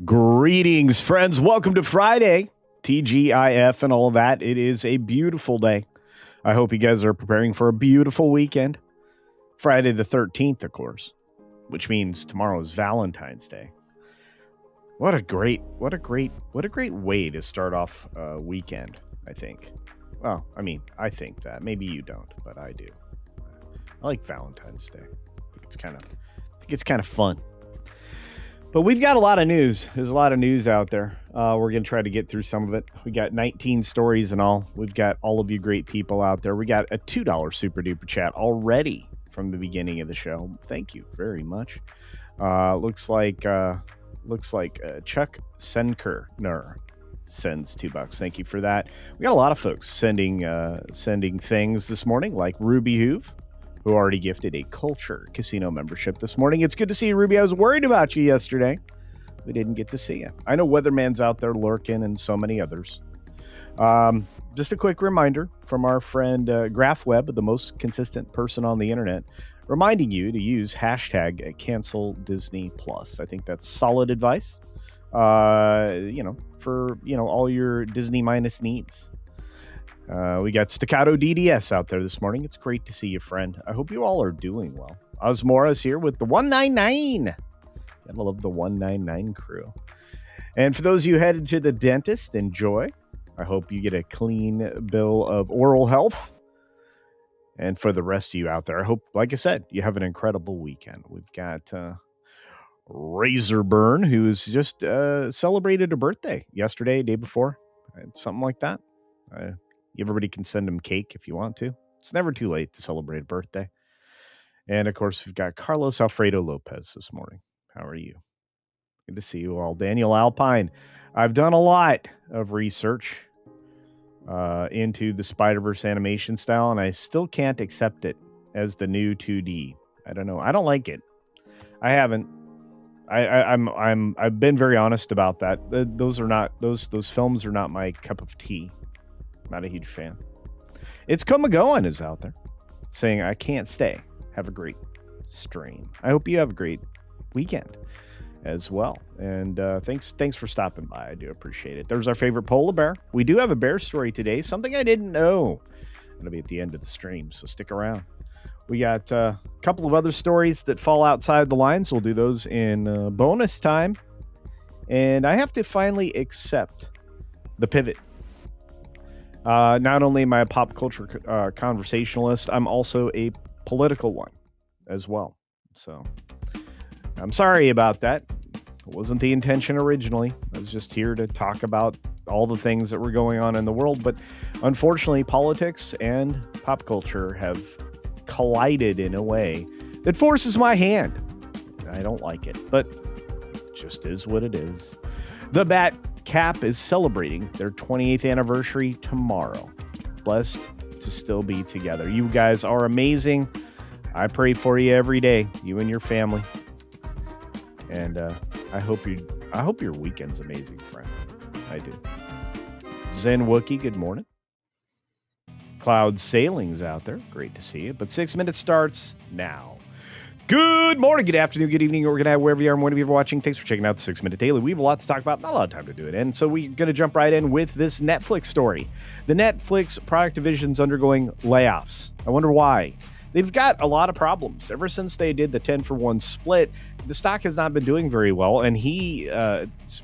Greetings, friends. Welcome to Friday, TGIF and all of that. It is a beautiful day. I hope you guys are preparing for a beautiful weekend. Friday the 13th, of course, which means tomorrow is Valentine's Day. What a great way to start off a weekend, I think. Well, I mean, I think that. Maybe you don't, but I do. I like Valentine's Day. I think it's kind of fun. But we've got a lot of news. There's a lot of news out there. We're going to try to get through some of it. We got 19 stories and all. We've got all of you great people out there. We got a $2 super duper chat already from the beginning of the show. Thank you very much. Looks like Chuck Senker sends $2. Thank you for that. We got a lot of folks sending things this morning, like Ruby Hoove, who already gifted a CultureCasino membership this morning. It's good to see you, Ruby. I was worried about you yesterday. We didn't get to see you. I know Weatherman's out there lurking and so many others. Just a quick reminder from our friend GraphWeb, the most consistent person on the internet, reminding you to use hashtag cancel Disney Plus. I think that's solid advice, for all your Disney minus needs. We got Staccato DDS out there this morning. It's great to see you, friend. I hope you all are doing well. Osmora's here with the 199. Gotta love the 199 crew. And for those of you headed to the dentist, enjoy. I hope you get a clean bill of oral health. And for the rest of you out there, I hope, like I said, you have an incredible weekend. We've got Razorburn, who's just celebrated a birthday yesterday, day before, something like that. Everybody can send him cake if you want to. It's never too late to celebrate a birthday. And, of course, we've got Carlos Alfredo Lopez this morning. How are you? Good to see you all. Daniel Alpine. I've done a lot of research into the Spider-Verse animation style, and I still can't accept it as the new 2D. I don't know. I don't like it. I haven't. I've been very honest about that. Those films are not my cup of tea. Not a huge fan. It's Komagoan is out there saying, I can't stay. Have a great stream. I hope you have a great weekend as well. And thanks for stopping by. I do appreciate it. There's our favorite polar bear. We do have a bear story today. Something I didn't know. It'll be at the end of the stream, so stick around. We got a couple of other stories that fall outside the lines. We'll do those in bonus time. And I have to finally accept the pivot. Not only am I a pop culture conversationalist, I'm also a political one as well. So I'm sorry about that. It wasn't the intention originally. I was just here to talk about all the things that were going on in the world. But unfortunately, politics and pop culture have collided in a way that forces my hand. I don't like it, but it just is what it is. The Bat Cap is celebrating their 28th anniversary tomorrow. Blessed to still be together. You guys are amazing. I pray for you every day, you and your family. And I hope your weekend's amazing, friend. I do. Zen Wookie, good morning. Cloud Sailing's out there. Great to see you. But 6 minutes starts now. Good morning, good afternoon, good evening, or good night, wherever you are and whenever you're watching. Thanks for checking out the 6 Minute Daily. We have a lot to talk about, not a lot of time to do it. And so we're going to jump right in with this Netflix story. The Netflix product division's undergoing layoffs. I wonder why. They've got a lot of problems. Ever since they did the 10-for-1 split, the stock has not been doing very well. And he,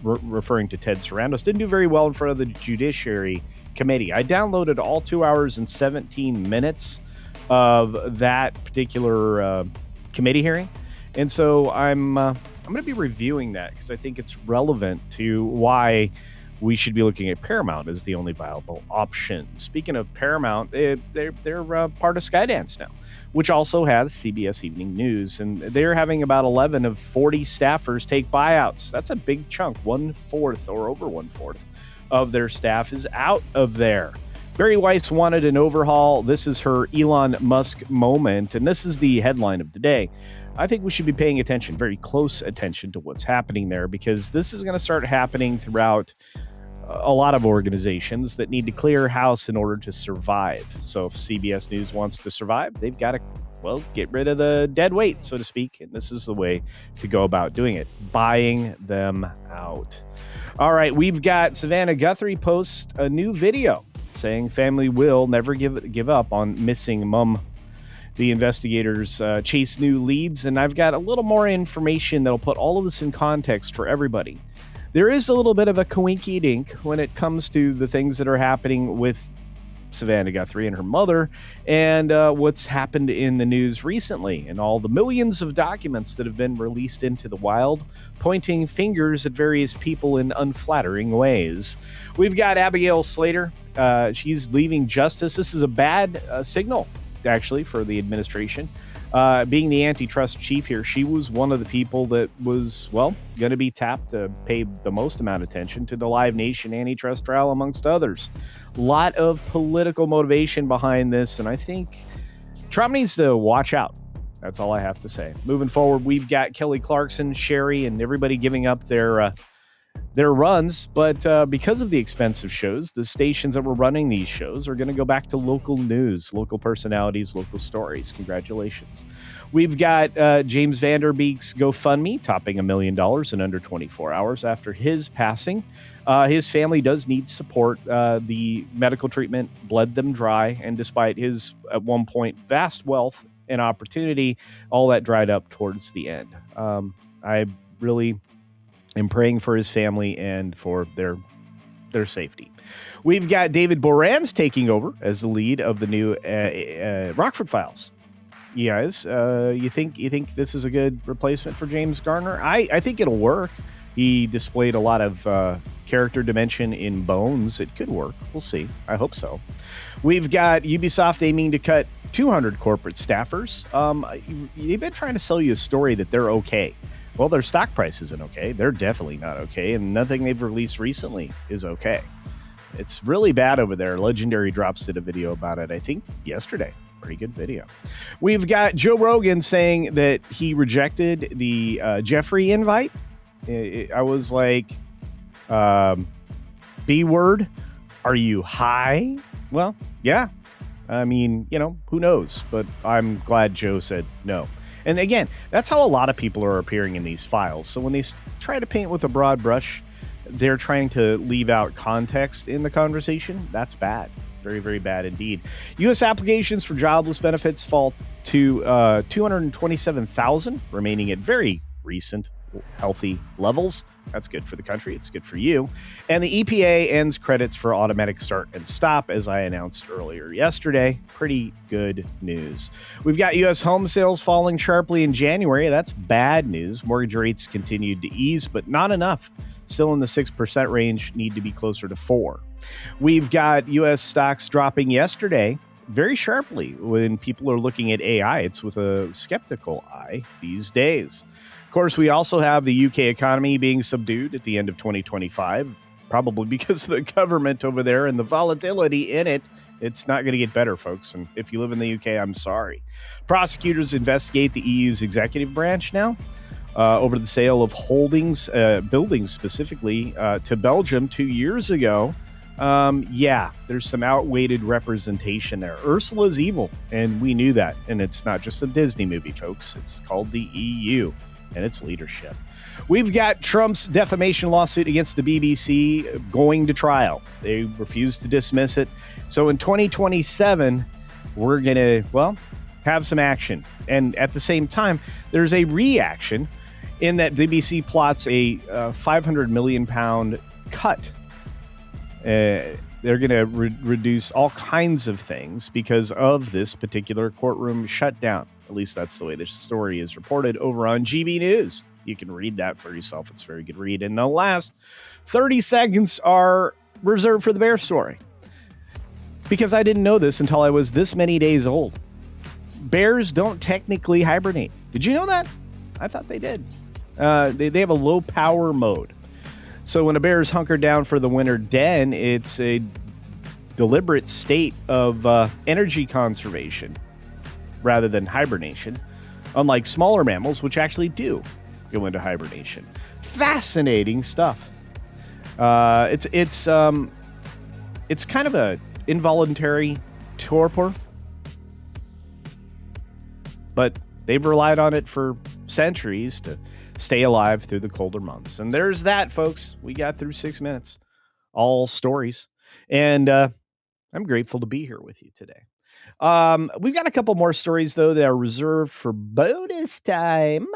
referring to Ted Sarandos, didn't do very well in front of the Judiciary Committee. I downloaded all 2 hours and 17 minutes of that particular committee hearing, and so I'm going to be reviewing that because I think it's relevant to why we should be looking at Paramount as the only viable option. Speaking of Paramount, they're part of Skydance now, which also has CBS Evening News, and they're having about 11 of 40 staffers take buyouts. That's a big chunk. 1/4 or over 1/4 of their staff is out of there. Barry Weiss wanted an overhaul. This is her Elon Musk moment, and this is the headline of the day. I think we should be paying attention, very close attention to what's happening there, because this is going to start happening throughout a lot of organizations that need to clear house in order to survive. So if CBS News wants to survive, they've got to well, get rid of the dead weight, so to speak. And this is the way to go about doing it, buying them out. All right, we've got Savannah Guthrie post a new video saying family will never give up on missing mom. The investigators chase new leads, and I've got a little more information that'll put all of this in context for everybody. There is a little bit of a coinky-dink when it comes to the things that are happening with Savannah Guthrie and her mother, and what's happened in the news recently, and all the millions of documents that have been released into the wild, pointing fingers at various people in unflattering ways. We've got Abigail Slater. She's leaving justice. This is a bad signal, actually, for the administration. Being the antitrust chief here, she was one of the people that was, well, going to be tapped to pay the most amount of attention to the Live Nation antitrust trial, amongst others. A lot of political motivation behind this, and I think Trump needs to watch out. That's all I have to say. Moving forward, we've got Kelly Clarkson, Sherry, and everybody giving up their runs, but because of the expensive shows, the stations that were running these shows are going to go back to local news, local personalities, local stories. Congratulations. We've got James Vanderbeek's GoFundMe topping $1 million in under 24 hours after his passing. His family does need support. The medical treatment bled them dry, and despite his, at one point, vast wealth and opportunity, all that dried up towards the end. I really am praying for his family and for their safety. We've got David Boran's taking over as the lead of the new Rockford Files. You guys, you think this is a good replacement for James Garner? I think it'll work. He displayed a lot of character dimension in Bones. It could work. We'll see. I hope so. We've got Ubisoft aiming to cut 200 corporate staffers. They've been trying to sell you a story that they're okay. Well, their stock price isn't okay. They're definitely not okay, and nothing they've released recently is okay. It's really bad over there. Legendary Drops did a video about it, I think, yesterday. Pretty good video. We've got Joe Rogan saying that he rejected the Jeffrey invite. I was like, B word, are you high? Well, yeah. I mean, who knows? But I'm glad Joe said no. And again, that's how a lot of people are appearing in these files. So when they try to paint with a broad brush, they're trying to leave out context in the conversation. That's bad. Very, very bad indeed. U.S. applications for jobless benefits fall to 227,000, remaining at very recent healthy levels. That's good for the country. It's good for you. And the EPA ends credits for automatic start and stop, as I announced earlier yesterday. Pretty good news. We've got U.S. home sales falling sharply in January. That's bad news. Mortgage rates continued to ease, but not enough. Still in the 6% range, need to be closer to 4%. We've got U.S. stocks dropping yesterday very sharply. When people are looking at AI, it's with a skeptical eye these days. Of course, we also have the UK economy being subdued at the end of 2025, probably because of the government over there and the volatility in it. It's not going to get better, folks. And if you live in the UK, I'm sorry. Prosecutors investigate the EU's executive branch now over the sale of holdings, buildings specifically, to Belgium 2 years ago. There's some outweighed representation there. Ursula's evil, and we knew that. And it's not just a Disney movie, folks. It's called the EU and its leadership. We've got Trump's defamation lawsuit against the BBC going to trial. They refused to dismiss it. So in 2027, we're going to, have some action. And at the same time, there's a reaction in that the BBC plots a £500 million cut. They're going to reduce all kinds of things because of this particular courtroom shutdown. At least that's the way the story is reported over on GB News. You can read that for yourself. It's a very good read. And the last 30 seconds are reserved for the bear story. Because I didn't know this until I was this many days old. Bears don't technically hibernate. Did you know that? I thought they did. They have a low power mode. So when a bear is hunkered down for the winter den, it's a deliberate state of energy conservation rather than hibernation, unlike smaller mammals, which actually do go into hibernation. Fascinating stuff. It's kind of a involuntary torpor. but they've relied on it for centuries to stay alive through the colder months. And there's that, folks. We got through 6 minutes, all stories. And I'm grateful to be here with you today. We've got a couple more stories, though, that are reserved for bonus time.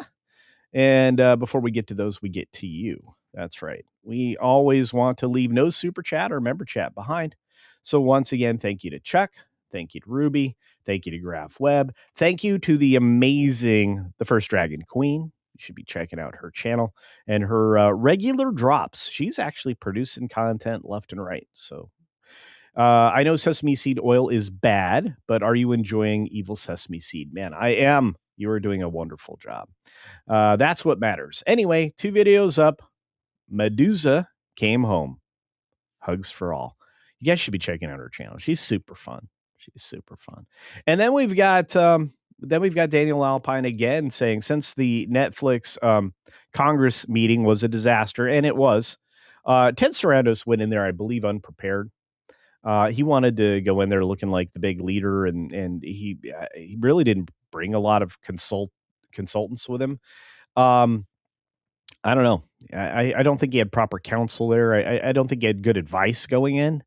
And before we get to those, we get to you. That's right. We always want to leave no super chat or member chat behind. So once again, thank you to Chuck. Thank you to Ruby. Thank you to Graph Web. Thank you to the amazing The First Dragon Queen. You should be checking out her channel and her regular drops. She's actually producing content left and right. So I know sesame seed oil is bad, but are you enjoying evil sesame seed? Man, I am. You are doing a wonderful job. That's what matters. Anyway, 2 videos up. Medusa came home. Hugs for all. You guys should be checking out her channel. She's super fun. She's super fun. And then we've got Daniel Alpine again saying, since the Netflix Congress meeting was a disaster, and it was, Ted Sarandos went in there, I believe, unprepared. He wanted to go in there looking like the big leader, and he really didn't bring a lot of consultants with him. I don't know. I don't think he had proper counsel there. I don't think he had good advice going in.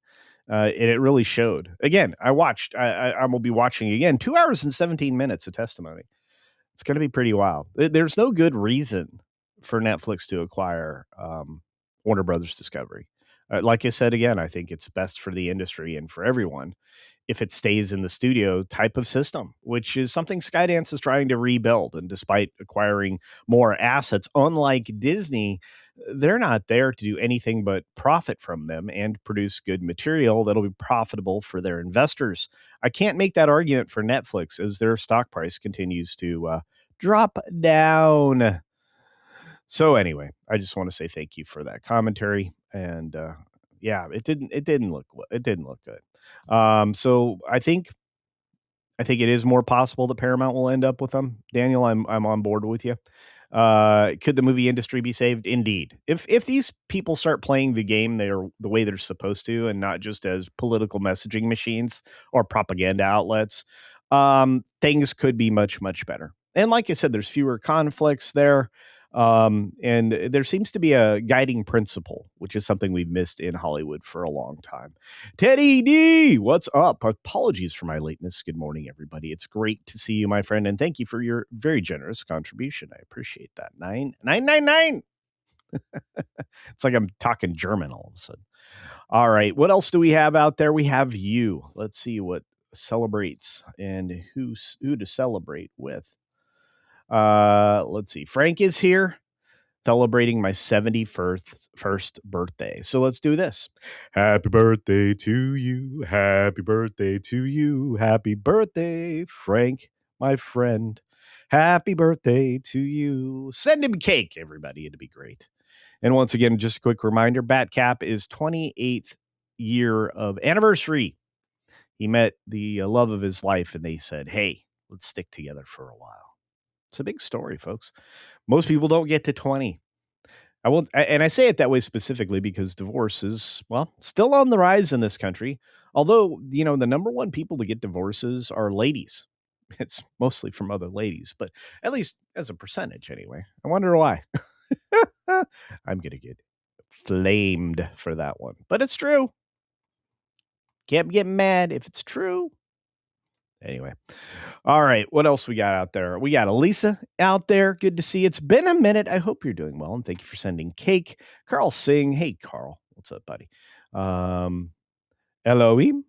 And it really showed. Again, I watched. I will be watching again. 2 hours and 17 minutes of testimony. It's going to be pretty wild. There's no good reason for Netflix to acquire Warner Brothers Discovery. Like I said again, I think it's best for the industry and for everyone if it stays in the studio type of system, which is something Skydance is trying to rebuild. And despite acquiring more assets, unlike Disney, they're not there to do anything but profit from them and produce good material that'll be profitable for their investors. I can't make that argument for Netflix as their stock price continues to drop down. So anyway, I just want to say thank you for that commentary. And yeah, it didn't look good. So I think it is more possible that Paramount will end up with them. Daniel, I'm on board with you. Could the movie industry be saved? Indeed. If these people start playing the game the way they're supposed to, and not just as political messaging machines or propaganda outlets, things could be much, much better. And like I said, there's fewer conflicts there. And there seems to be a guiding principle, which is something we've missed in Hollywood for a long time. Teddy D, what's up? Apologies for my lateness. Good morning, everybody. It's great to see you, my friend, and thank you for your very generous contribution. I appreciate that. 999. It's like I'm talking German all of a sudden. All right, what else do we have out there? We have you. Let's see what celebrates and who to celebrate with. Let's see. Frank is here celebrating my 71st birthday. So let's do this. Happy birthday to you. Happy birthday to you. Happy birthday, Frank, my friend. Happy birthday to you. Send him cake, everybody. It'd be great. And once again, just a quick reminder, Batcap is 28th year of anniversary. He met the love of his life, and they said, hey, let's stick together for a while. It's a big story, folks. Most people don't get to 20. And I say it that way specifically because divorce is, well, still on the rise in this country. Although, the number one people to get divorces are ladies. It's mostly from other ladies, but at least as a percentage anyway. I wonder why. I'm going to get flamed for that one, but it's true. Can't get mad if it's true. Anyway. All right. What else we got out there? We got Elisa out there. Good to see you. It's been a minute. I hope you're doing well. And thank you for sending cake. Carl Singh. Hey, Carl. What's up, buddy? Elohim.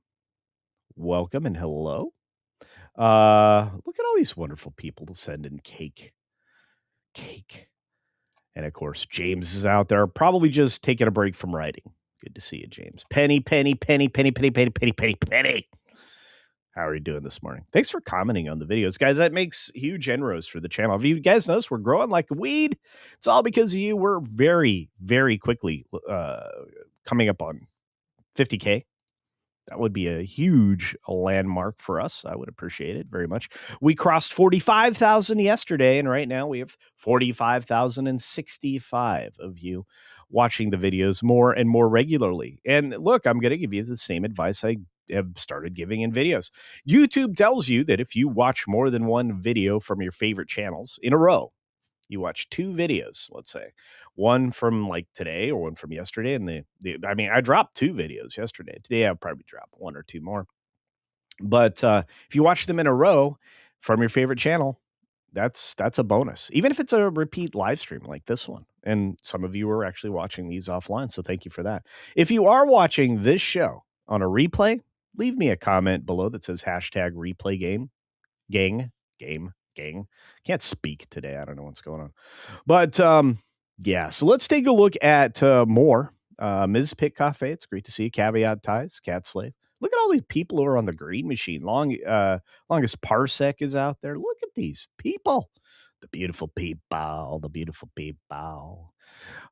Welcome and hello. Look at all these wonderful people to send in cake. And of course, James is out there, probably just taking a break from writing. Good to see you, James. Penny. How are you doing this morning? Thanks for commenting on the videos, guys. That makes huge inroads for the channel. If you guys notice, we're growing like a weed. It's all because of you. We're very, very quickly coming up on 50K. That would be a huge landmark for us. I would appreciate it very much. We crossed 45,000 yesterday, and right now we have 45,065 of you watching the videos more and more regularly. And look, I'm going to give you the same advice I have started giving in videos. YouTube tells you that if you watch more than one video from your favorite channels in a row, you watch two videos, let's say one from like today or one from yesterday. And I mean, I dropped two videos yesterday. Today I'll probably drop one or two more. But if you watch them in a row from your favorite channel, that's a bonus, even if it's a repeat live stream like this one. And some of you are actually watching these offline, so thank you for that. If you are watching this show on a replay, leave me a comment below that says hashtag replay gang. Can't speak today. I don't know what's going on. But yeah, so let's take a look at more. Ms. Pitt Cafe, it's great to see you. Caveat Ties, Cat Slave. Look at all these people who are on the green machine. Longest Parsec is out there. Look at these people. The beautiful people. The beautiful people.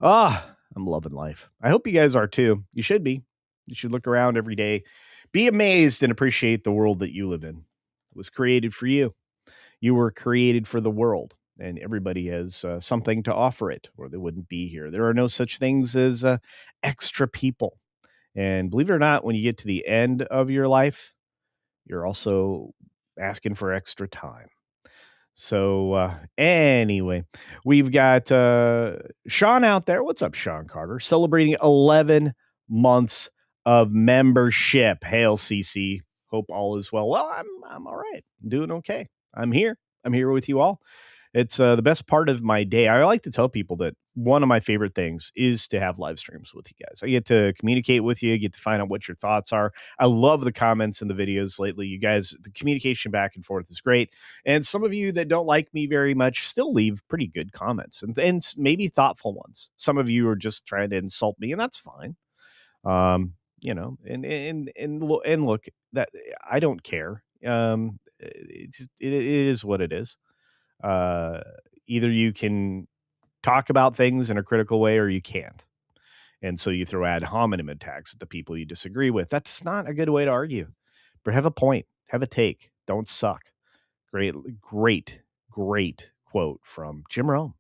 I'm loving life. I hope you guys are too. You should be. You should look around every day. Be amazed and appreciate the world that you live in. It was created for you. You were created for the world, and everybody has something to offer it, or they wouldn't be here. There are no such things as extra people. And believe it or not, when you get to the end of your life, you're also asking for extra time. So anyway, we've got Sean out there. What's up, Sean Carter? Celebrating 11 months of membership. Hail, CC. Hope all is well. Well, I'm all right. I'm doing okay. I'm here. I'm here with you all. It's the best part of my day. I like to tell people that one of my favorite things is to have live streams with you guys. I get to communicate with you, get to find out what your thoughts are. I love the comments in the videos lately. You guys, the communication back and forth is great. And some of you that don't like me very much still leave pretty good comments and maybe thoughtful ones. Some of you are just trying to insult me, and that's fine. You know, and look, that I don't care. It is what it is. Either you can talk about things in a critical way or you can't. And so you throw ad hominem attacks at the people you disagree with. That's not a good way to argue. But have a point, have a take, don't suck. Great quote from Jim Rome.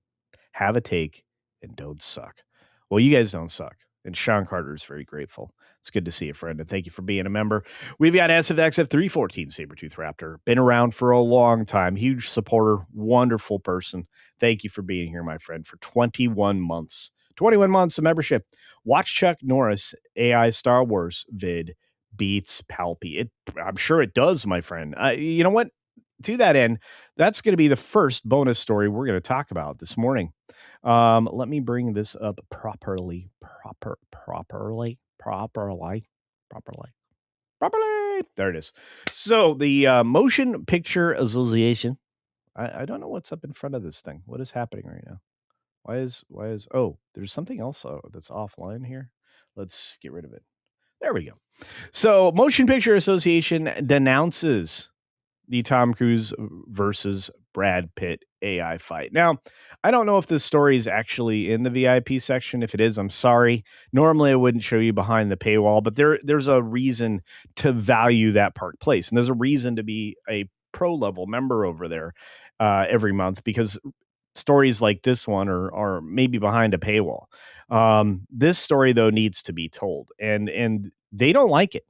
Have a take and don't suck. Well, you guys don't suck. And Sean Carter is very grateful. It's good to see you, friend, and thank you for being a member. We've got SFXF314 Sabertooth Raptor. Been around for a long time. Huge supporter. Wonderful person. Thank you for being here, my friend, for 21 months. 21 months of membership. Watch Chuck Norris AI Star Wars vid beats Palpy. I'm sure it does, my friend. You know what? To that end, that's going to be the first bonus story we're going to talk about this morning. Let me bring this up properly. There it is. So the Motion Picture Association. I don't know what's up in front of this thing. What is happening right now? Why is oh, there's something else that's offline here. Let's get rid of it. There we go. So Motion Picture Association denounces the Tom Cruise versus Brad Pitt AI fight. Now, I don't know if this story is actually in the VIP section. If it is, I'm sorry. Normally, I wouldn't show you behind the paywall, but there's a reason to value that Park Place. And there's a reason to be a pro level member over there every month, because stories like this one are maybe behind a paywall. This story, though, needs to be told. And they don't like it.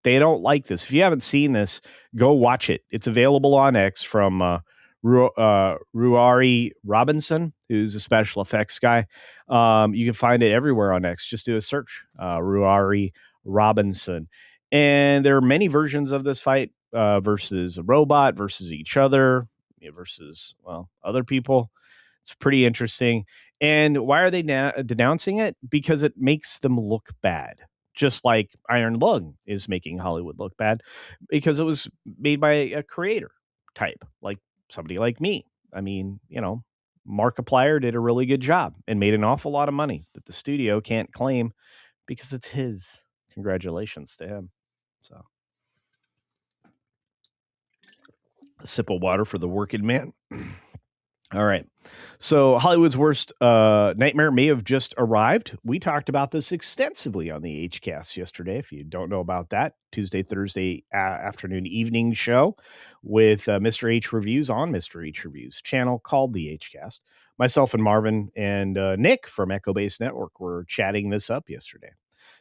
They don't like this. If you haven't seen this, go watch it. It's available on X from Ruari Robinson, who's a special effects guy. You can find it everywhere on X. Just do a search, Ruari Robinson. And there are many versions of this fight versus a robot, versus each other, versus, well, other people. It's pretty interesting. And why are they denouncing it? Because it makes them look bad. Just like Iron Lung is making Hollywood look bad because it was made by a creator type, like somebody like me. I mean, you know, Markiplier did a really good job and made an awful lot of money that the studio can't claim because it's his. Congratulations to him. So, a sip of water for the working man. All right. So Hollywood's worst nightmare may have just arrived. We talked about this extensively on the HCast yesterday. If you don't know about that, Tuesday, Thursday afternoon, evening show with Mr. H Reviews on Mr. H Reviews channel called the HCast. Myself and Marvin and Nick from Echo Base Network were chatting this up yesterday.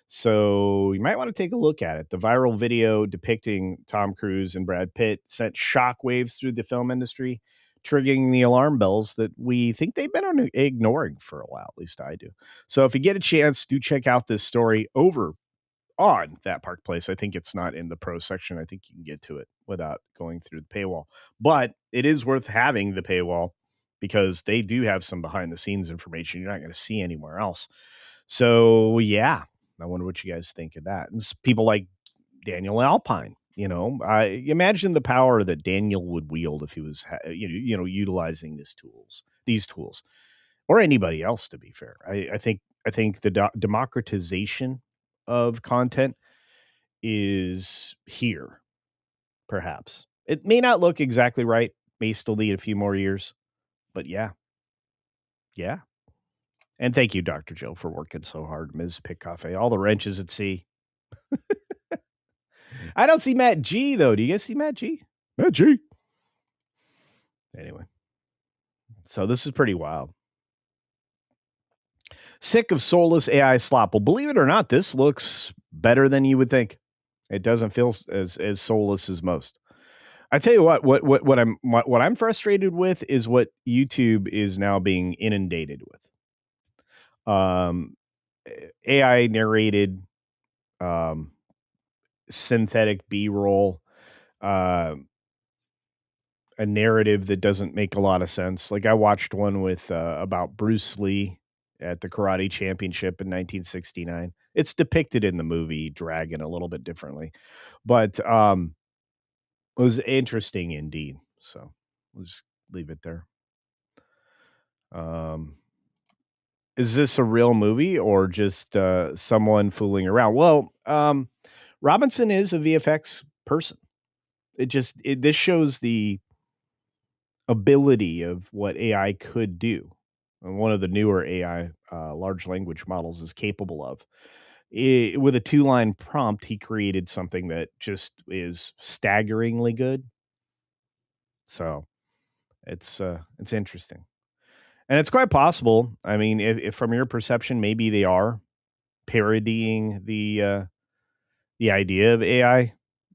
So you might want to take a look at it. The viral video depicting Tom Cruise and Brad Pitt sent shockwaves through the film industry, triggering the alarm bells that we think they've been ignoring for a while. At least I do. So if you get a chance, do check out this story over on That Park Place. I think it's not in the pro section. I think you can get to it without going through the paywall. But it is worth having the paywall because they do have some behind the scenes information you're not going to see anywhere else. So yeah, I wonder what you guys think of that. And people like Daniel Alpine, I imagine the power that Daniel would wield if he was, utilizing these tools, or anybody else. To be fair, I think the democratization of content is here. Perhaps it may not look exactly right. May still need a few more years, but yeah, yeah. And thank you, Dr. Joe, for working so hard, Ms. Pick Cafe. All the wrenches at sea. I don't see Matt G, though. Do you guys see Matt G? Matt G. Anyway, so this is pretty wild. Sick of soulless AI slop. Well, believe it or not, this looks better than you would think. It doesn't feel as soulless as most. I tell you what I'm frustrated with is what YouTube is now being inundated with. AI narrated synthetic B-roll, a narrative that doesn't make a lot of sense. Like I watched one with about Bruce Lee at the Karate Championship in 1969. It's depicted in the movie Dragon a little bit differently, but it was interesting indeed. So we'll just leave it there. Is this a real movie or just someone fooling around? Well, Robinson is a VFX person. This shows the ability of what AI could do, and one of the newer AI large language models is capable of. With a 2-line prompt, he created something that just is staggeringly good. So it's interesting, and it's quite possible. I mean, if from your perception, maybe they are parodying the idea of AI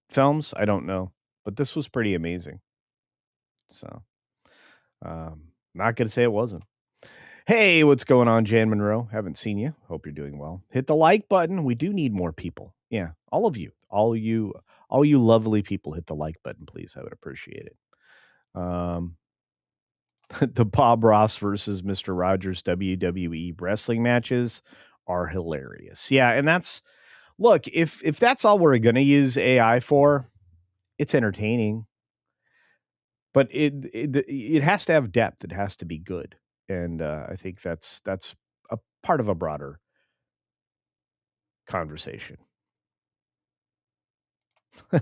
films. I don't know, but this was pretty amazing. So, not gonna say it wasn't. Hey, what's going on, Jan Monroe? Haven't seen you. Hope you're doing well. Hit the like button. We do need more people. Yeah, all of you, all you lovely people, hit the like button, please. I would appreciate it. The Bob Ross versus Mr. Rogers WWE wrestling matches are hilarious. Yeah, and look, if that's all we're gonna use AI for, it's entertaining. But it has to have depth. It has to be good, and I think that's a part of a broader conversation.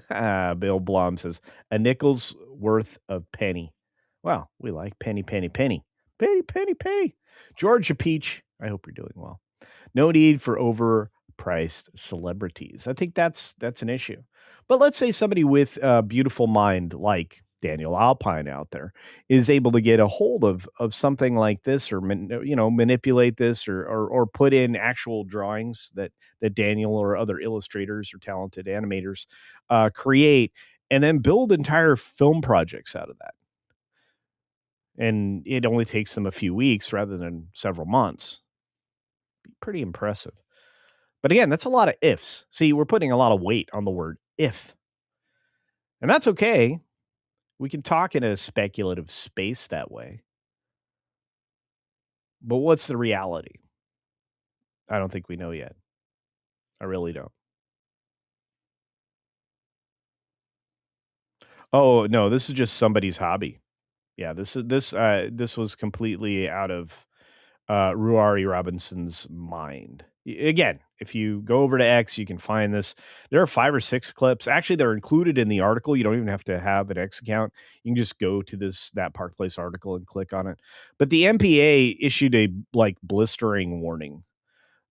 Bill Blom says a nickel's worth a penny. Well, we like penny, penny, penny, penny, penny, penny. Georgia Peach, I hope you're doing well. No need for overpriced celebrities. I think that's an issue. But let's say somebody with a beautiful mind like Daniel Alpine out there is able to get a hold of something like this, or manipulate this, or put in actual drawings that Daniel or other illustrators or talented animators create, and then build entire film projects out of that. And it only takes them a few weeks rather than several months. Pretty impressive. But again, that's a lot of ifs. See, we're putting a lot of weight on the word if. And that's okay. We can talk in a speculative space that way. But what's the reality? I don't think we know yet. I really don't. Oh, no, this is just somebody's hobby. Yeah, this was completely out of Ruari Robinson's mind. Again, if you go over to X, you can find this. There are 5 or 6 clips. Actually, they're included in the article. You don't even have to have an X account. You can just go to that Park Place article and click on it. But the MPA issued a blistering warning,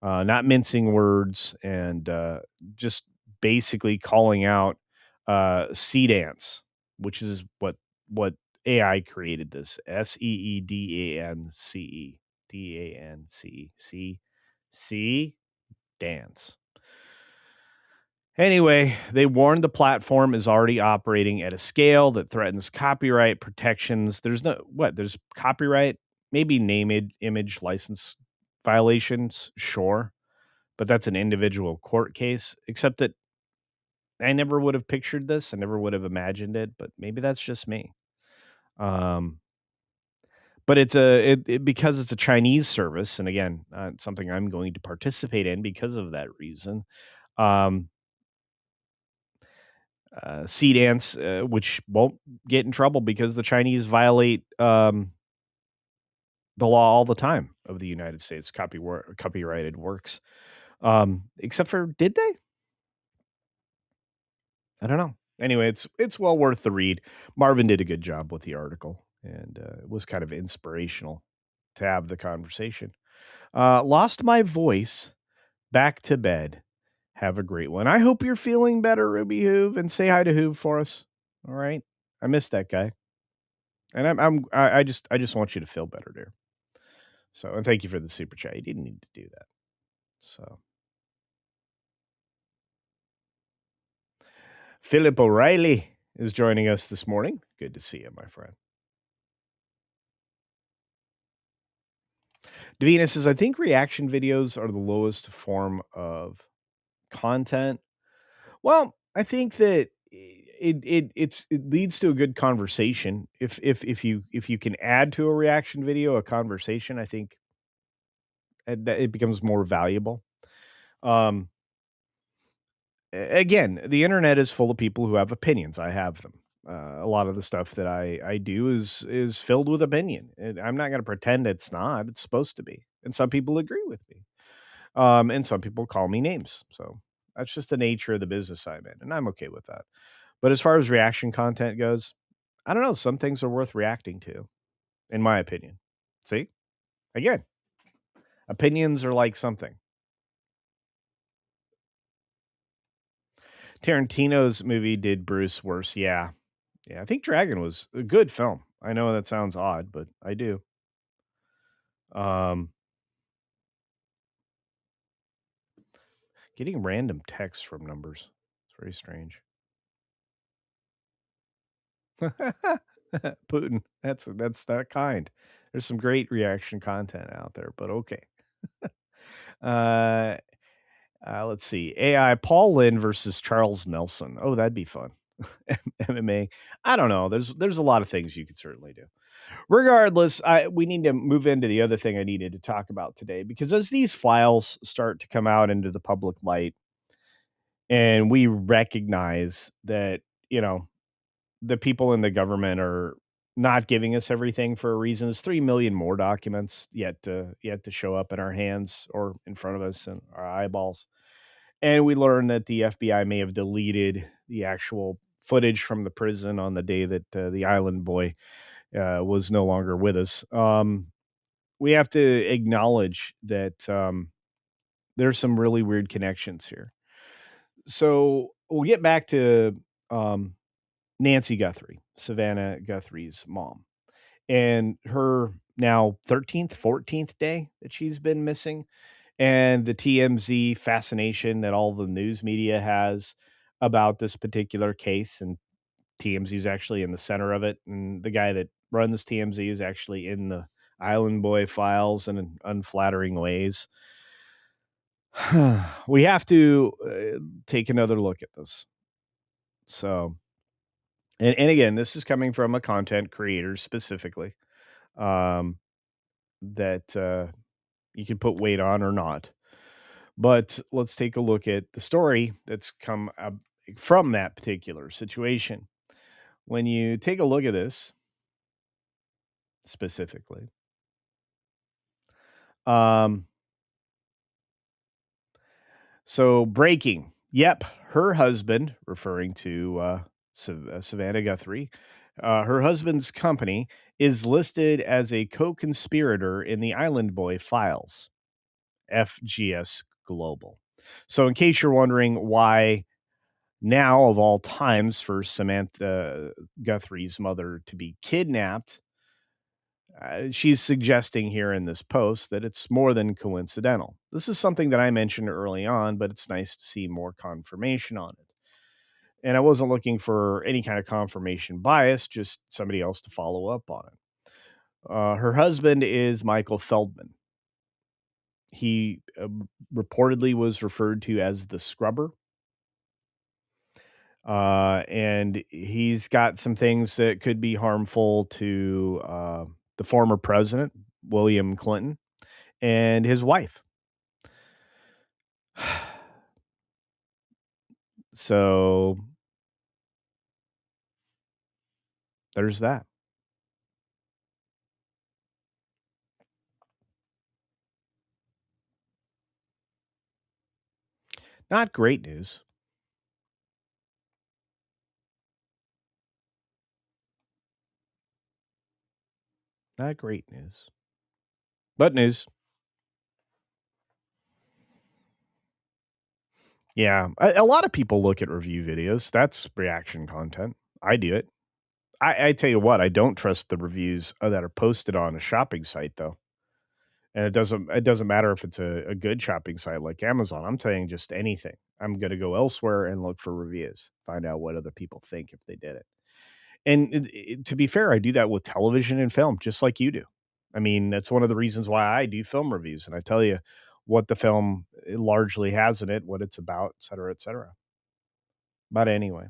not mincing words, and just basically calling out Sea Dance, which is what AI created this. SEEDANCE. DANCE. C dance. Anyway, they warned the platform is already operating at a scale that threatens copyright protections. There's copyright, maybe image license violations, sure, but that's an individual court case, except that I never would have pictured this. I never would have imagined it, but maybe that's just me. Um, but because it's a Chinese service, and again, something I'm going to participate in because of that reason. Um, Sea Dance, which won't get in trouble because the Chinese violate the law all the time of the United States copyrighted works. Except for, did they? I don't know. Anyway, it's well worth the read. Marvin did a good job with the article, and it was kind of inspirational to have the conversation. Lost my voice. Back to bed. Have a great one. I hope you're feeling better, Ruby Hoove, and say hi to Hoove for us. All right, I missed that guy, and I just want you to feel better, dear. So, and thank you for the super chat. You didn't need to do that. So, Philip O'Reilly is joining us this morning. Good to see you, my friend. Davina says, I think reaction videos are the lowest form of content. Well, I think that it leads to a good conversation. If you can add to a reaction video a conversation, I think that it becomes more valuable. Um, Again, the internet is full of people who have opinions. I have them. A lot of the stuff that I do is filled with opinion. And I'm not going to pretend it's not. It's supposed to be. And some people agree with me. And some people call me names. So that's just the nature of the business I'm in, and I'm okay with that. But as far as reaction content goes, I don't know. Some things are worth reacting to, in my opinion. See, again, opinions are like something. Tarantino's movie did Bruce worse. Yeah. Yeah. I think Dragon was a good film. I know that sounds odd, but I do. Um, Getting random texts from numbers. It's very strange. Putin. That's that kind. There's some great reaction content out there, but okay. uh, let's see. AI Paul Lynn versus Charles Nelson. Oh, that'd be fun. MMA. I don't know. There's a lot of things you could certainly do. Regardless, we need to move into the other thing I needed to talk about today, because as these files start to come out into the public light, and we recognize that, you know, the people in the government are not giving us everything for a reason. There's 3 million more documents yet to show up in our hands or in front of us and our eyeballs. And we learned that the FBI may have deleted the actual footage from the prison on the day that the island boy was no longer with us. We have to acknowledge that there's some really weird connections here. So we'll get back to um, Nancy Guthrie, Savannah Guthrie's mom, and her now 13th, 14th day that she's been missing, and the TMZ fascination that all the news media has about this particular case. And TMZ is actually in the center of it. And the guy that runs TMZ is actually in the Island Boy files in unflattering ways. We have to take another look at this. So, and again, this is coming from a content creator specifically, um, that you can put weight on or not. But let's take a look at the story that's come from that particular situation. When you take a look at this specifically, um, so breaking. Yep, her husband, referring to Savannah Guthrie, her husband's company is listed as a co-conspirator in the Island Boy files, FGS Global. So, in case you're wondering why now, of all times, for Samantha Guthrie's mother to be kidnapped, She's suggesting here in this post that it's more than coincidental. This is something that I mentioned early on, but it's nice to see more confirmation on it. And I wasn't looking for any kind of confirmation bias, just somebody else to follow up on it. Her husband is Michael Feldman. He reportedly was referred to as the scrubber. And he's got some things that could be harmful to the former president, William Clinton, and his wife. So there's that. Not great news. Not great news. But news. Yeah. A lot of people look at review videos. That's reaction content. I do it. I tell you what, I don't trust the reviews that are posted on a shopping site though. And it doesn't matter if it's a good shopping site like Amazon. I'm saying just anything. I'm gonna go elsewhere and look for reviews, find out what other people think if they did it. And to be fair, I do that with television and film, just like you do. I mean, that's one of the reasons why I do film reviews, and I tell you what the film largely has in it, what it's about, et cetera, et cetera. But anyway,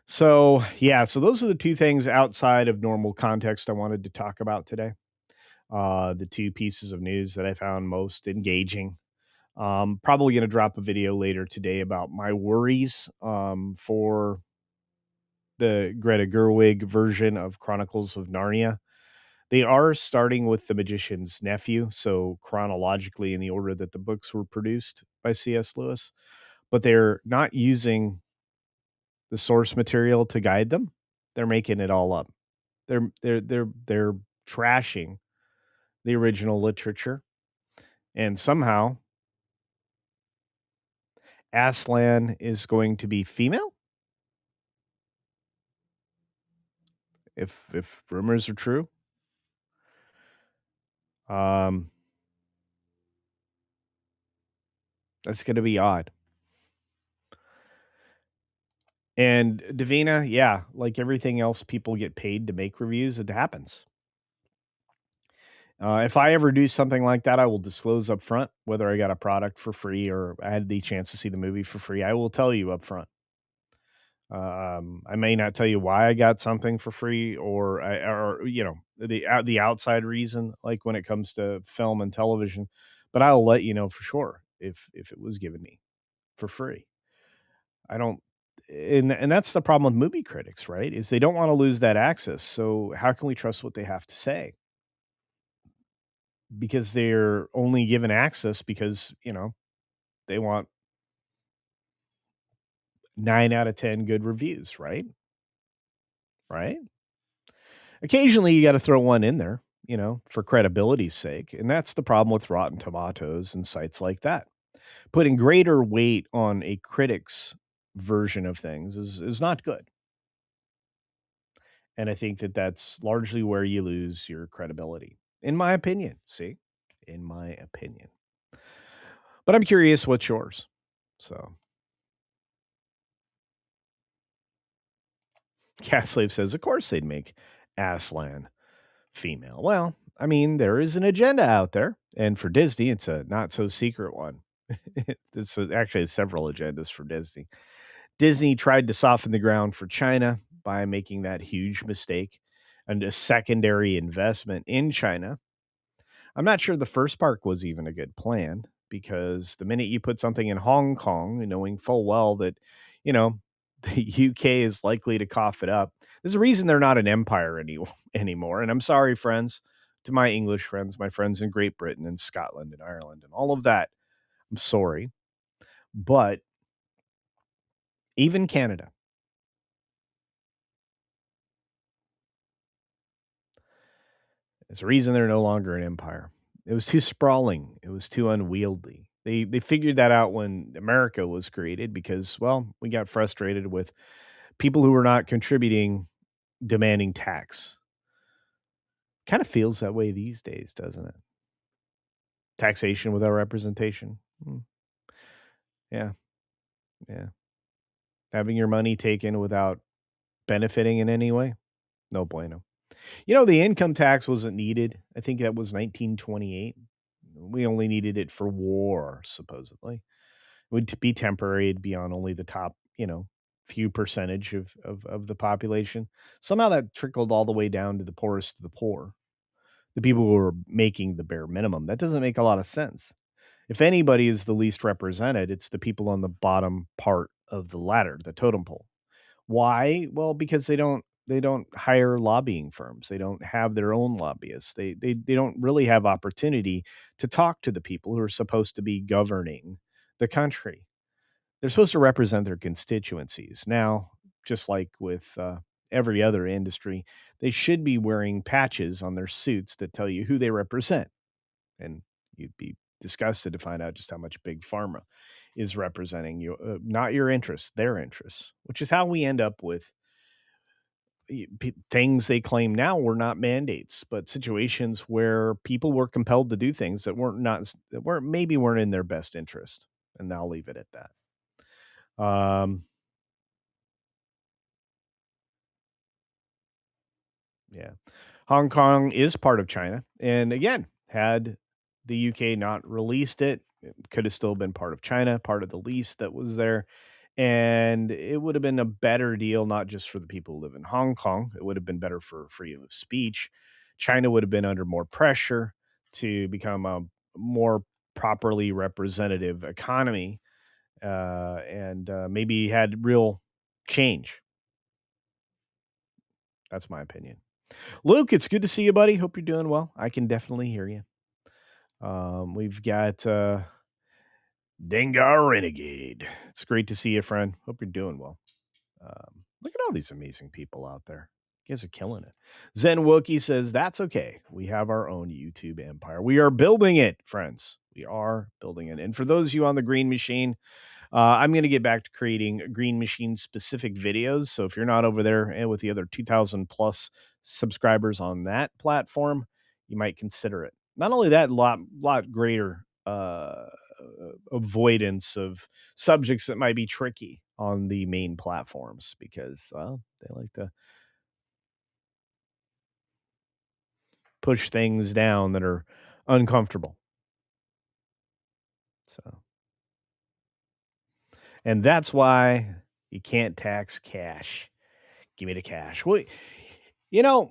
so yeah, so those are the two things outside of normal context I wanted to talk about today. The two pieces of news that I found most engaging. Probably going to drop a video later today about my worries for the Greta Gerwig version of Chronicles of Narnia. They are starting with The Magician's Nephew, so chronologically in the order that the books were produced by C.S. Lewis, but they're not using the source material to guide them. They're making it all up. They're trashing the original literature, and somehow Aslan is going to be female. If rumors are true, um, that's going to be odd. And Davina, yeah, like everything else, people get paid to make reviews. It happens. If I ever do something like that, I will disclose up front whether I got a product for free or I had the chance to see the movie for free. I will tell you up front. I may not tell you why I got something for free, or the outside reason, like when it comes to film and television, but I'll let you know for sure if it was given me for free. I don't, and that's the problem with movie critics, right? Is they don't want to lose that access. So how can we trust what they have to say? Because they're only given access because they want 9 out of 10 good reviews, right? Right? Occasionally, you gotta throw one in there, for credibility's sake, and that's the problem with Rotten Tomatoes and sites like that. Putting greater weight on a critic's version of things is not good, and I think that that's largely where you lose your credibility, in my opinion, see? In my opinion. But I'm curious what's yours. So, Cat Slave says, "Of course they'd make Aslan female." Well, I mean, there is an agenda out there, and for Disney, it's a not so secret one. Actually several agendas for Disney. Disney tried to soften the ground for China by making that huge mistake and a secondary investment in China. I'm not sure the first part was even a good plan because the minute you put something in Hong Kong, knowing full well that, you know, the UK is likely to cough it up, there's a reason they're not an empire anymore. And I'm sorry, friends, to my English friends, my friends in Great Britain and Scotland and Ireland and all of that. I'm sorry. But even Canada, there's a reason they're no longer an empire. It was too sprawling. It was too unwieldy. They figured that out when America was created because, well, we got frustrated with people who were not contributing demanding tax. Kind of feels that way these days, doesn't it? Taxation without representation. Mm, yeah, yeah. Having your money taken without benefiting in any way? No bueno. The income tax wasn't needed. I think that was 1928. We only needed it for war, supposedly. It would be temporary. It'd be on only the top, few percentage of the population. Somehow that trickled all the way down to the poorest of the poor, the people who were making the bare minimum. That doesn't make a lot of sense. If anybody is the least represented, it's the people on the bottom part of the ladder, the totem pole. Why? Well, because they don't hire lobbying firms. They don't have their own lobbyists. They don't really have opportunity to talk to the people who are supposed to be governing the country. They're supposed to represent their constituencies. Now, just like with every other industry, they should be wearing patches on their suits that tell you who they represent. And you'd be disgusted to find out just how much big pharma is representing you, not your interests, their interests, which is how we end up with things they claim now were not mandates, but situations where people were compelled to do things that weren't in their best interest. And I'll leave it at that. Um, yeah. Hong Kong is part of China. And again, had the UK not released it, it could have still been part of China, part of the lease that was there. And it would have been a better deal, not just for the people who live in Hong Kong. It would have been better for freedom of speech. China would have been under more pressure to become a more properly representative economy, and maybe had real change. That's my opinion. Luke, it's good to see you, buddy. Hope you're doing well. I can definitely hear you. We've got Dengar Renegade. It's great to see you, friend. Hope you're doing well. Look at all these amazing people out there. You guys are killing it. Zen Wookie says, that's okay. We have our own YouTube empire. We are building it, friends. We are building it. And for those of you on the Green Machine, I'm going to get back to creating Green Machine specific videos. So if you're not over there and with the other 2,000 plus subscribers on that platform, you might consider it. Not only that, lot greater avoidance of subjects that might be tricky on the main platforms because, well, they like to push things down that are uncomfortable. So, and that's why you can't tax cash. Give me the cash. Well,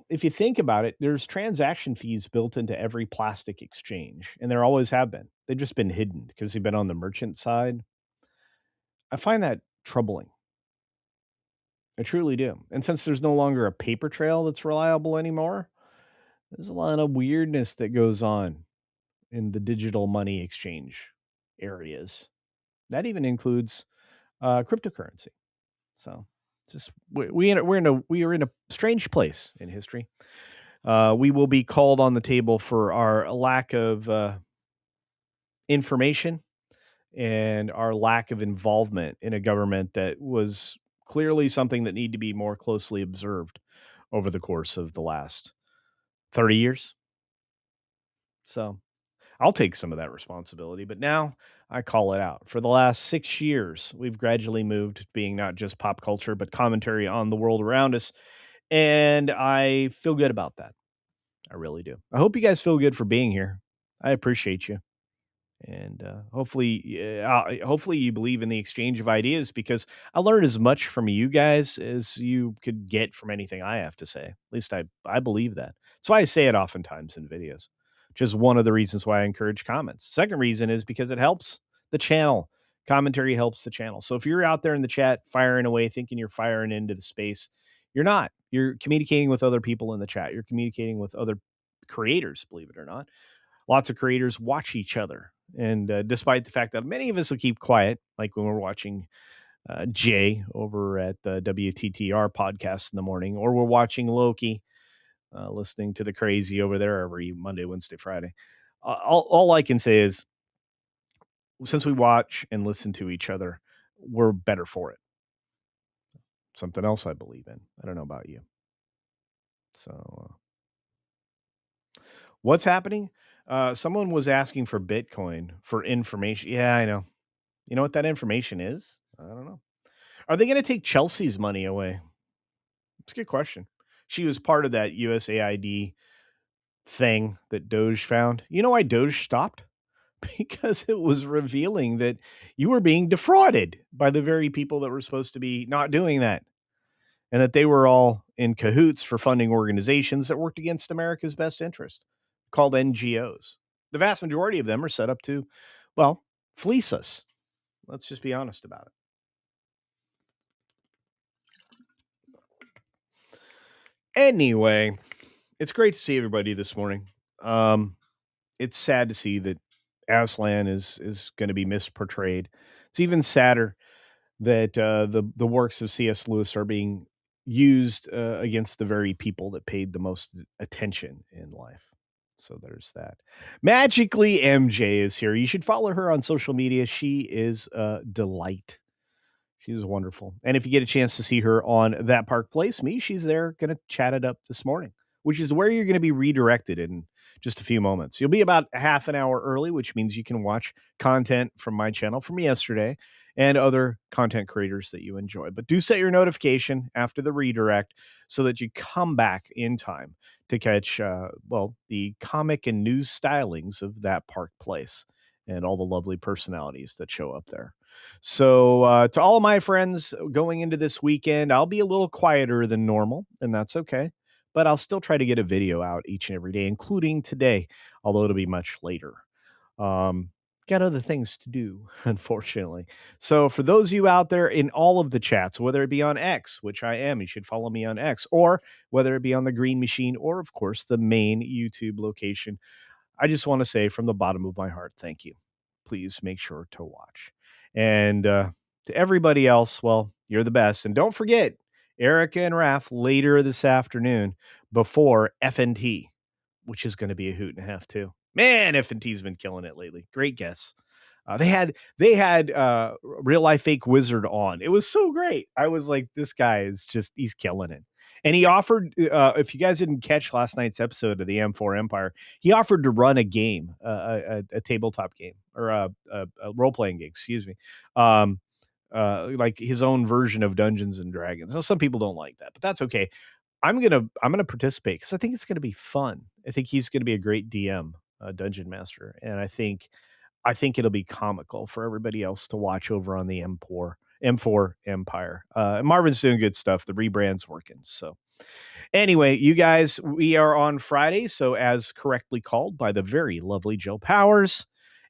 if you think about it, there's transaction fees built into every plastic exchange, and there always have been. They've just been hidden because they've been on the merchant side. I find that troubling. I truly do. And since there's no longer a paper trail that's reliable anymore, there's a lot of weirdness that goes on in the digital money exchange areas. That even includes cryptocurrency. So, just we are in a strange place in history. We will be called on the table for our lack of information and our lack of involvement in a government that was clearly something that needed to be more closely observed over the course of the last 30 years. So I'll take some of that responsibility, but now I call it out. For the last 6 years, we've gradually moved to being not just pop culture, but commentary on the world around us. And I feel good about that. I really do. I hope you guys feel good for being here. I appreciate you. And hopefully you believe in the exchange of ideas because I learned as much from you guys as you could get from anything I have to say. At least I believe that. That's why I say it oftentimes in videos. Which is one of the reasons why I encourage comments. Second reason is because it helps the channel. Commentary helps the channel. So if you're out there in the chat firing away, thinking you're firing into the space, you're not. You're communicating with other people in the chat. You're communicating with other creators, believe it or not. Lots of creators watch each other. And despite the fact that many of us will keep quiet, like when we're watching Jay over at the WTTR podcast in the morning, or we're watching Loki, listening to the crazy over there every Monday, Wednesday, Friday. All I can say is since we watch and listen to each other, we're better for it. Something else I believe in. I don't know about you. So What's happening? Someone was asking for Bitcoin for information. Yeah, I know. You know what that information is? I don't know. Are they going to take Chelsea's money away? It's a good question. She was part of that USAID thing that Doge found. You know why Doge stopped? Because it was revealing that you were being defrauded by the very people that were supposed to be not doing that, and that they were all in cahoots for funding organizations that worked against America's best interest, called NGOs. The vast majority of them are set up to, well, fleece us. Let's just be honest about it. Anyway, it's great to see everybody this morning. It's sad to see that Aslan is going to be misportrayed. It's even sadder that the works of C.S. Lewis are being used against the very people that paid the most attention in life. So there's that. Magically, MJ is here. You should follow her on social media. She is a delight. She is wonderful. And if you get a chance to see her on That Park Place, she's there going to chat it up this morning, which is where you're going to be redirected in just a few moments. You'll be about half an hour early, which means you can watch content from my channel from yesterday and other content creators that you enjoy. But do set your notification after the redirect so that you come back in time to catch, the comic and news stylings of That Park Place and all the lovely personalities that show up there. So to all of my friends going into this weekend, I'll be a little quieter than normal, and that's okay. But I'll still try to get a video out each and every day, including today, although it'll be much later. Got other things to do, unfortunately. So for those of you out there in all of the chats, whether it be on X, which I am, you should follow me on X, or whether it be on the Green Machine, or of course the main YouTube location, I just want to say from the bottom of my heart, thank you. Please make sure to watch. And to everybody else, well, you're the best. And don't forget, Erica and Raph later this afternoon before FNT, which is going to be a hoot and a half too. Man, FNT's been killing it lately. Great guess. They had Real Life Fake Wizard on. It was so great. I was like, this guy is he's killing it. And he offered, if you guys didn't catch last night's episode of the M4 Empire, he offered to run a game, a tabletop game, or a role-playing game, excuse me. Like his own version of Dungeons and Dragons. Now, some people don't like that, but that's okay. I'm gonna participate because I think it's gonna be fun. I think he's gonna be a great DM, dungeon master, and I think it'll be comical for everybody else to watch over on the M4 Empire. Marvin's doing good stuff. The rebrand's working. So anyway, you guys, we are on Friday. So as correctly called by the very lovely Joe Powers,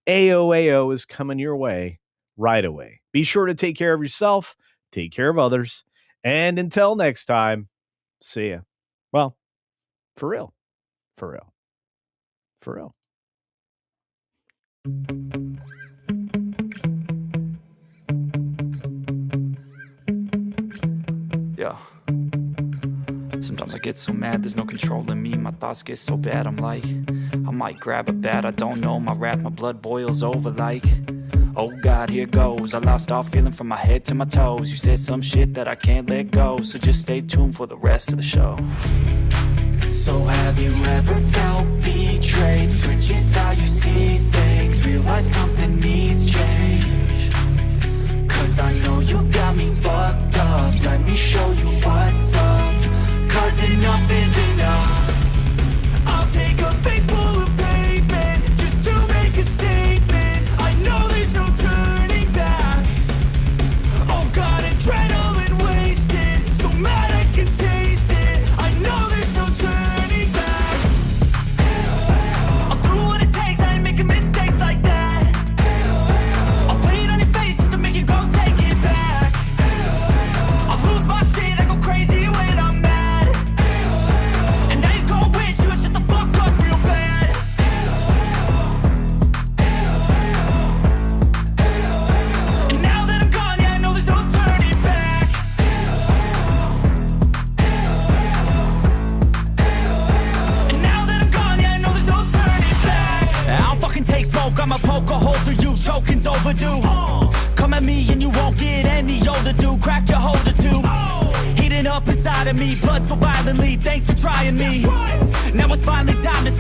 AOAO is coming your way right away. Be sure to take care of yourself, take care of others, and until next time, see ya. Well, for real. For real. For real. Yeah. Sometimes I get so mad, there's no controlling me. My thoughts get so bad, I'm like, I might grab a bat, I don't know. My wrath, my blood boils over like, oh God, here goes. I lost all feeling from my head to my toes. You said some shit that I can't let go, so just stay tuned for the rest of the show. So have you ever felt betrayed? Switches how you see things, realize something needs change. Cause I know you got me fucked up, let me show you what's up. Cause enough is enough. I'll take a face full of pavement just to make a statement. I know there's no turning back. Oh God, adrenaline wasted, so mad I can taste it. I know there's no turning back. I'll do what it takes, I ain't making mistakes like that. I'll play it on your face to make you go take it back. I'll lose my shit, I go crazy when I'm mad. And now you go wish you would shut the fuck up real bad. And now that I'm gone, yeah, I know there's no turning back. And now that I'm gone, yeah, I know there's no turning back. I don't fucking take smoke, I'ma poke a hole through you, choking's overdue. Come at me and you won't get any older, dude. Crack your holder too. Heating up inside of me, blood so violently. Thanks for trying me. Now it's finally time to